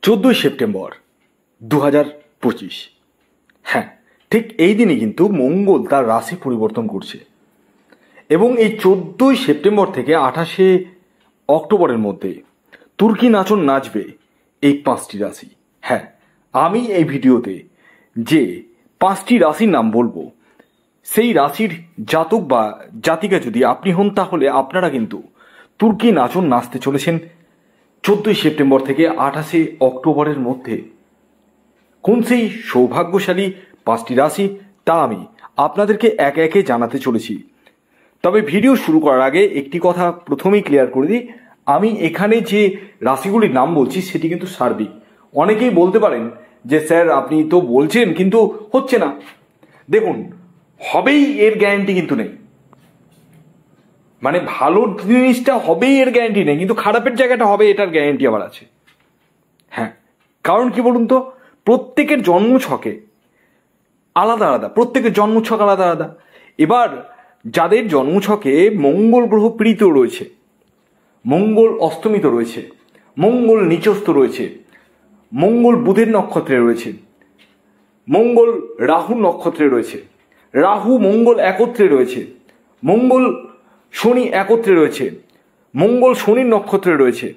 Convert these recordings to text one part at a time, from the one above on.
14 September 2025। হ্যাঁ, ঠিক এই দিনই কিন্তু মঙ্গল তার রাশি পরিবর্তন করছে এবং এই 14 সেপ্টেম্বর থেকে 28 অক্টোবরের মধ্যে তুর্কি নাচন নাচবে এই 5টি রাশি। হ্যাঁ, আমি এই ভিডিওতে যে 5টি রাশির নাম বলবো, সেই রাশির জাতক বা জাতিকা যদি আপনি হন, তাহলে আপনারা কিন্তু তুর্কি নাচন নাচতে চলেছেন 14 সেপ্টেম্বর থেকে 28 অক্টোবরের মধ্যে। কোন সেই সৌভাগ্যশালী 5টি রাশি তা আমি আপনাদেরকে একে একে জানাতে চলেছি। তবে ভিডিও শুরু করার আগে একটি কথা প্রথমেই ক্লিয়ার করে দিই, আমি এখানে যে রাশিগুলির নাম বলছি সেটি কিন্তু সার্বিক। অনেকেই বলতে পারেন যে স্যার আপনি তো বলছেন কিন্তু হচ্ছে না। দেখুন, হবেই এর গ্যারান্টি কিন্তু নেই, মানে ভালো জিনিসটা হবেই এর গ্যারান্টি নেই, কিন্তু খারাপের জায়গাটা হবে এটার গ্যারান্টি আবার আছে। হ্যাঁ, কারণ কি বলুন তো, প্রত্যেকের জন্মছকে আলাদা আলাদা, প্রত্যেকের জন্মছক আলাদা আলাদা। এবার যাদের জন্মছকে মঙ্গল গ্রহ পীড়িত রয়েছে, মঙ্গল অস্তমিত রয়েছে, মঙ্গল নিচস্থ রয়েছে, মঙ্গল বুধের নক্ষত্রে রয়েছে, মঙ্গল রাহুর নক্ষত্রে রয়েছে, রাহু মঙ্গল একত্রে রয়েছে, মঙ্গল শনি একত্রে রয়েছে, মঙ্গল শনির নক্ষত্রে রয়েছে,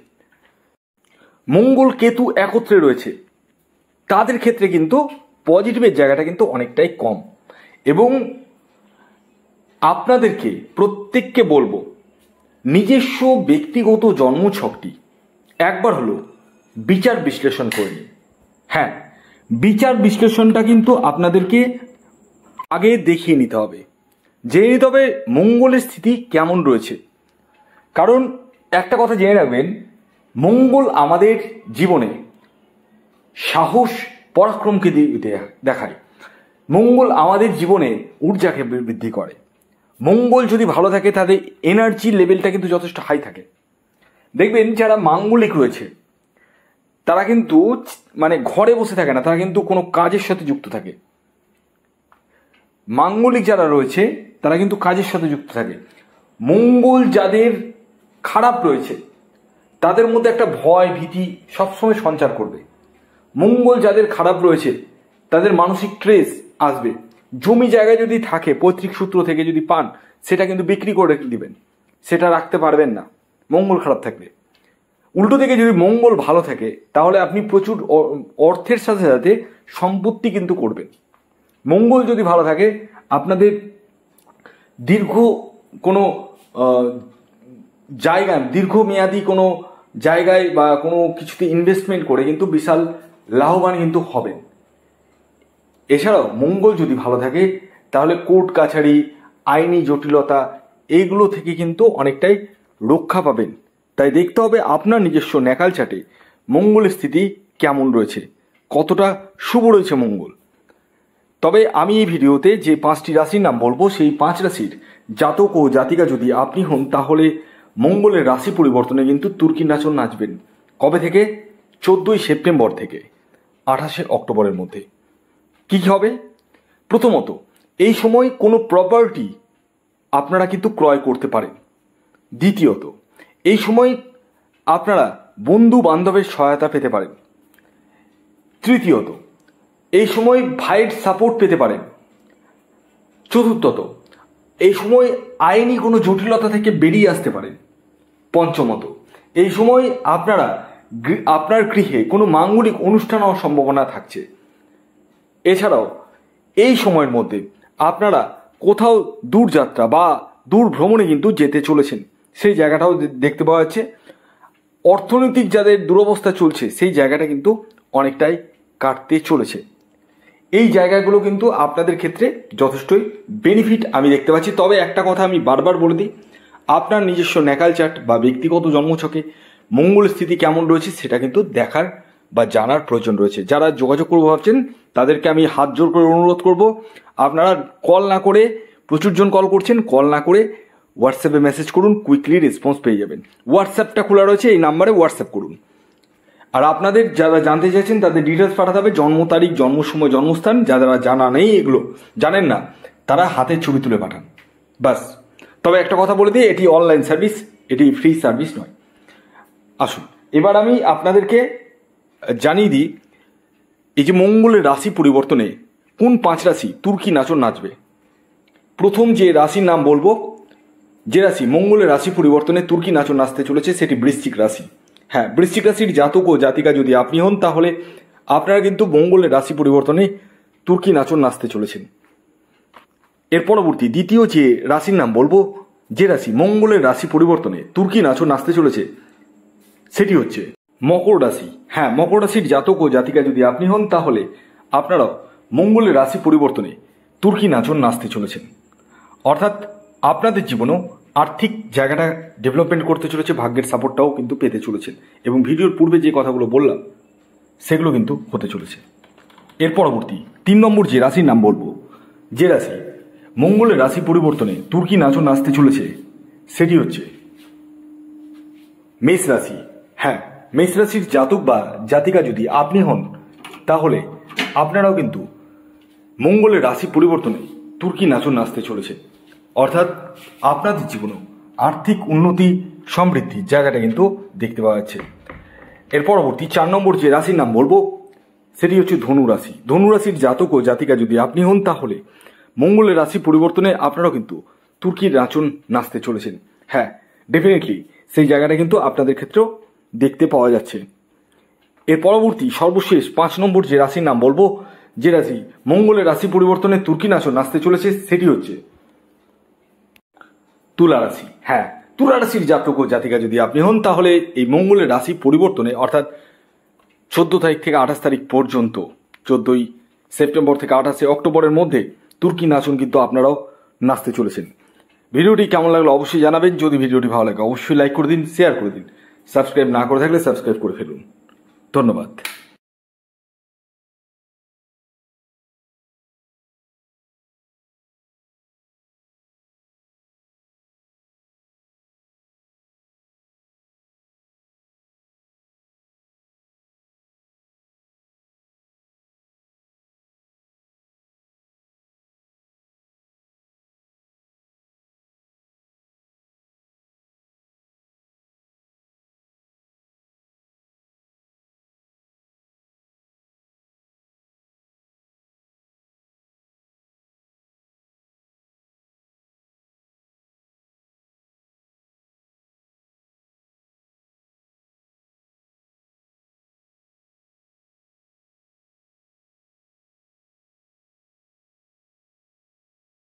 মঙ্গল কেতু একত্রে রয়েছে, তাদের ক্ষেত্রে কিন্তু পজিটিভের জায়গাটা কিন্তু অনেকটাই কম। এবং আপনাদেরকে প্রত্যেককে বলবো, নিজস্ব ব্যক্তিগত জন্মছকটি একবার হলো বিচার বিশ্লেষণ করে নিন। হ্যাঁ, বিচার বিশ্লেষণটা কিন্তু আপনাদেরকে আগে দেখিয়ে নিতে হবে, জেনে নিতে হবে মঙ্গলের স্থিতি কেমন রয়েছে। কারণ একটা কথা জেনে রাখবেন, মঙ্গল আমাদের জীবনে সাহস পরাক্রমকে দেখায়, মঙ্গল আমাদের জীবনে ঊর্জাকে বৃদ্ধি করে। মঙ্গল যদি ভালো থাকে তাদের এনার্জি লেভেলটা কিন্তু যথেষ্ট হাই থাকে। দেখবেন যারা মাঙ্গলিক রয়েছে তারা কিন্তু মানে ঘরে বসে থাকে না, তারা কিন্তু কোনো কাজের সাথে যুক্ত থাকে। মাঙ্গলিক যারা রয়েছে তারা কিন্তু কাজের সাথে যুক্ত থাকে। মঙ্গল যাদের খারাপ রয়েছে তাদের মধ্যে একটা ভয় ভীতি সবসময় সঞ্চার করবে। মঙ্গল যাদের খারাপ রয়েছে তাদের মানসিক স্ট্রেস আসবে। জমি জায়গায় যদি থাকে, পৈতৃক সূত্র থেকে যদি পান, সেটা কিন্তু বিক্রি করে দিবেন, সেটা রাখতে পারবেন না মঙ্গল খারাপ থাকলে। উল্টো থেকে যদি মঙ্গল ভালো থাকে তাহলে আপনি প্রচুর অর্থের সাথে সাথে সম্পত্তি কিন্তু করবেন। মঙ্গল যদি ভালো থাকে আপনাদের দীর্ঘ কোনো জায়গা, দীর্ঘমেয়াদী কোনো জায়গায় বা কোনো কিছুতে ইনভেস্টমেন্ট করে কিন্তু বিশাল লাভবান কিন্তু হবেন। এছাড়াও মঙ্গল যদি ভালো থাকে তাহলে কোর্ট কাছারি, আইনি জটিলতা এইগুলো থেকে কিন্তু অনেকটাই রক্ষা পাবেন। তাই দেখতে হবে আপনার নিজস্ব ন্যাকাল চার্টে মঙ্গলের স্থিতি কেমন রয়েছে, কতটা শুভ রয়েছে মঙ্গল। তবে আমি এই ভিডিওতে যে 5টি রাশির নাম বলবো, সেই 5 রাশির জাতক ও জাতিকা যদি আপনি হন, তাহলে মঙ্গলের রাশি পরিবর্তনে কিন্তু তুর্কি নাচন নাচবেন। কবে থেকে? 14 সেপ্টেম্বর থেকে 28 অক্টোবরের মধ্যে। কি হবে? প্রথমত, এই সময় কোনো প্রপার্টি আপনারা কিন্তু ক্রয় করতে পারেন। দ্বিতীয়ত, এই সময় আপনারা বন্ধু বান্ধবের সহায়তা পেতে পারেন। তৃতীয়ত, এই সময় ভাইয়ের সাপোর্ট পেতে পারেন। চতুর্থত, এই সময় আইনি কোনো জটিলতা থেকে বেরিয়ে আসতে পারেন। পঞ্চমত, এই সময় আপনার গৃহে কোনো মাঙ্গলিক অনুষ্ঠান হওয়ার সম্ভাবনা থাকছে। এছাড়াও এই সময়ের মধ্যে আপনারা কোথাও দূরযাত্রা বা দূর ভ্রমণে কিন্তু যেতে চলেছেন, সেই জায়গাটাও দেখতে পাওয়া যাচ্ছে। অর্থনৈতিক যাদের দুরবস্থা চলছে সেই জায়গাটা কিন্তু অনেকটাই কাটতে চলেছে। এই জায়গাগুলো কিন্তু আপনাদের ক্ষেত্রে যথেষ্টই বেনিফিট আমি দেখতে পাচ্ছি। তবে একটা কথা আমি বারবার বলে দিই, আপনার নিজস্ব ন্যাকাল চার্ট বা ব্যক্তিগত জন্মছকে মঙ্গলের স্থিতি কেমন রয়েছে সেটা কিন্তু দেখার বা জানার প্রয়োজন রয়েছে। যারা যোগাযোগ করবো ভাবছেন তাদেরকে আমি হাত জোর করে অনুরোধ করব, আপনারা কল না করে, প্রচুর জন কল করছেন, কল না করে হোয়াটসঅ্যাপে মেসেজ করুন, কুইকলি রেসপন্স পেয়ে যাবেন। হোয়াটসঅ্যাপটা খোলা রয়েছে, এই নাম্বারে হোয়াটসঅ্যাপ করুন। আর আপনাদের যারা জানতে চাইছেন তাদের ডিটেলস পাঠাতে হবে, জন্ম তারিখ, জন্ম সময়, জন্মস্থান। যারা জানা নেই, এগুলো জানেন না, তারা হাতের ছবি তুলে পাঠান, বাস। তবে একটা কথা বলে দিই, এটি অনলাইন সার্ভিস, এটি ফ্রি সার্ভিস নয়। আসুন এবার আমি আপনাদেরকে জানিয়ে দিই, এই যে মঙ্গলের রাশি পরিবর্তনে কোন 5 রাশি তুর্কি নাচন নাচবে। প্রথম যে রাশির নাম বলবো, যে রাশি মঙ্গলের রাশি পরিবর্তনে তুর্কি নাচন নাচতে চলেছে, সেটি বৃশ্চিক রাশি। হ্যাঁ, বৃশ্চিক রাশির জাতক ও জাতিকা যদি আপনি হন, তাহলে আপনারা কিন্তু মঙ্গলের রাশি পরিবর্তনে তুর্কি নাচন নাচতে চলেছেন। এর পরবর্তী দ্বিতীয় যে রাশির নাম বলবো, যে রাশি মঙ্গলের রাশি পরিবর্তনে তুর্কি নাচন নাচতে চলেছে, সেটি হচ্ছে মকর রাশি। হ্যাঁ, মকর রাশির জাতক ও জাতিকা যদি আপনি হন, তাহলে আপনারাও মঙ্গলের রাশি পরিবর্তনে তুর্কি নাচন নাচতে চলেছেন। অর্থাৎ আপনাদের জীবনেও আর্থিক জায়গাটা ডেভেলপমেন্ট করতে চলেছে, ভাগ্যের সাপোর্টটাও কিন্তু পেতে চলেছেন, এবং ভিডিওর পূর্বে যে কথাগুলো বললাম সেগুলো কিন্তু হতে চলেছে। এর পরবর্তী 3 নম্বর যে রাশির নাম বলবো, যে রাশি মঙ্গলের রাশি পরিবর্তনে তুর্কি নাচন নাচতে চলেছে, সেটি হচ্ছে মেষ রাশি। হ্যাঁ, মেষ রাশির জাতক বা জাতিকা যদি আপনি হন, তাহলে আপনারাও কিন্তু মঙ্গলের রাশি পরিবর্তনে তুর্কি নাচন নাচতে চলেছে। অর্থাৎ আপনাদের জীবনেও আর্থিক উন্নতি, সমৃদ্ধি জায়গাটা কিন্তু দেখতে পাওয়া যাচ্ছে। এর পরবর্তী 4 নম্বর যে রাশির নাম বলবো, সেটি হচ্ছে ধনু রাশি। ধনু রাশির জাতক ও জাতিকা যদি আপনি হন, তাহলে মঙ্গলের রাশি পরিবর্তনে আপনারাও কিন্তু তুর্কির নাচন নাচতে চলেছেন। হ্যাঁ, ডেফিনেটলি সেই জায়গাটা কিন্তু আপনাদের ক্ষেত্রেও দেখতে পাওয়া যাচ্ছে। এর পরবর্তী সর্বশেষ 5 নম্বর যে রাশির নাম বলবো, যে রাশি মঙ্গলের রাশি পরিবর্তনে তুর্কি নাচন নাচতে চলেছে, সেটি হচ্ছে তুলা রাশি। হ্যাঁ, তুলা রাশির জাতক ও জাতিকা যদি আপনি হন, তাহলে এই মঙ্গলের রাশি পরিবর্তনে অর্থাৎ 14 তারিখ থেকে 28 তারিখ পর্যন্ত, 14ই সেপ্টেম্বর থেকে 28 অক্টোবরের মধ্যে তুর্কি নাচন কিন্তু আপনারাও নাচতে চলেছেন। ভিডিওটি কেমন লাগলো অবশ্যই জানাবেন। যদি ভিডিওটি ভালো লাগে অবশ্যই লাইক করে দিন, শেয়ার করে দিন। সাবস্ক্রাইব না করে থাকলে সাবস্ক্রাইব করে ফেলুন। ধন্যবাদ।